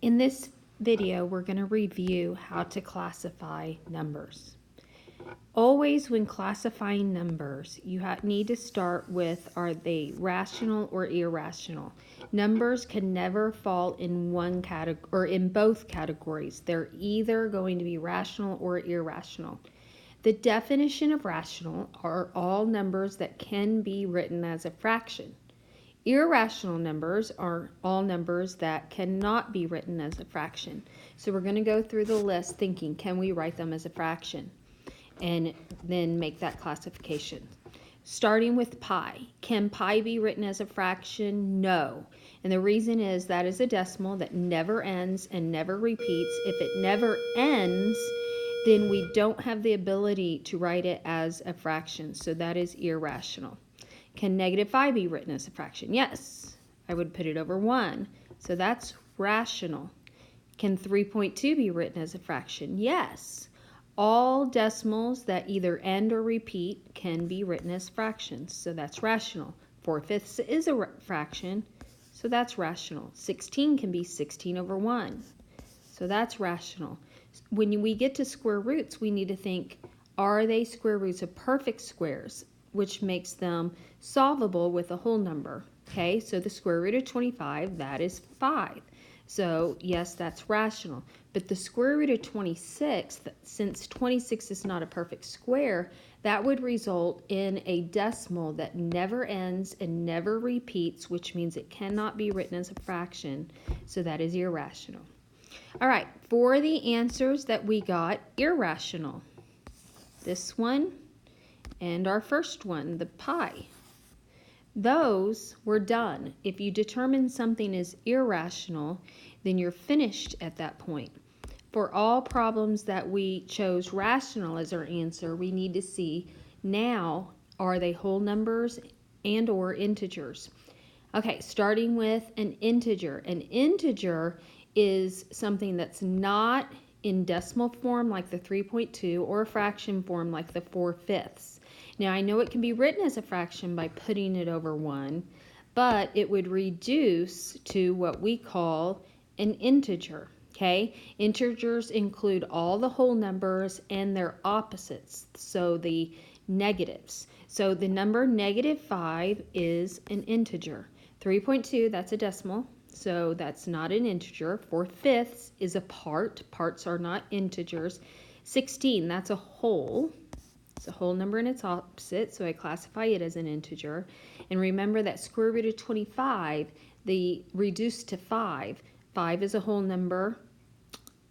In this video, we're going to review how to classify numbers. Always when classifying numbers, you need to start with, are they rational or irrational? Numbers can never fall in one category or in both categories. They're either going to be rational or irrational. The definition of rational are all numbers that can be written as a fraction. Irrational numbers are all numbers that cannot be written as a fraction. So we're going to go through the list thinking, can we write them as a fraction? And then make that classification. Starting with pi. Can pi be written as a fraction? No. And the reason is that is a decimal that never ends and never repeats. If it never ends, then we don't have the ability to write it as a fraction. So that is irrational. Can -5 be written as a fraction? Yes. I would put it over 1. So that's rational. Can 3.2 be written as a fraction? Yes. All decimals that either end or repeat can be written as fractions. So that's rational. 4/5 is a fraction. So that's rational. 16 can be 16 over 1. So that's rational. When we get to square roots, we need to think, are they square roots of perfect squares, which makes them solvable with a whole number? Okay, so the square root of 25, that is 5. So yes, that's rational. But the square root of 26, since 26 is not a perfect square, that would result in a decimal that never ends and never repeats, which means it cannot be written as a fraction. So that is irrational. All right, for the answers that we got, irrational. This one and our first one, the pi. Those were done. If you determine something is irrational, then you're finished at that point. For all problems that we chose rational as our answer, we need to see now, are they whole numbers and or integers? Okay, starting with an integer. An integer is something that's not in decimal form like the 3.2 or a fraction form like the 4/5. Now, I know it can be written as a fraction by putting it over 1, but it would reduce to what we call an integer, okay? Integers include all the whole numbers and their opposites, so the negatives. So the number -5 is an integer. 3.2, that's a decimal, so that's not an integer. 4/5 is a part. Parts are not integers. 16, that's a whole. It's a whole number and its opposite, so I classify it as an integer. And remember that square root of 25, the reduced to 5. 5 is a whole number,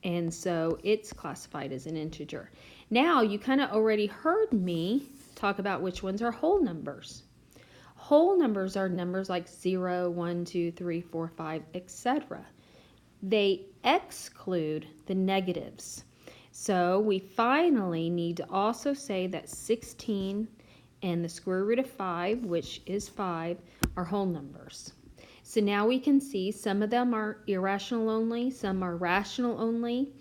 and so it's classified as an integer. Now, you kind of already heard me talk about which ones are whole numbers. Whole numbers are numbers like 0, 1, 2, 3, 4, 5, etc. They exclude the negatives. So we finally need to also say that 16 and the square root of 5, which is 5, are whole numbers. So now we can see some of them are irrational only, some are rational only,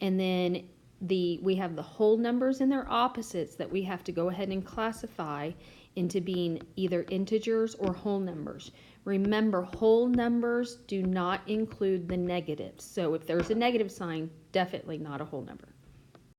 and then we have the whole numbers and their opposites that we have to go ahead and classify into being either integers or whole numbers. Remember, whole numbers do not include the negatives. So if there's a negative sign, definitely not a whole number.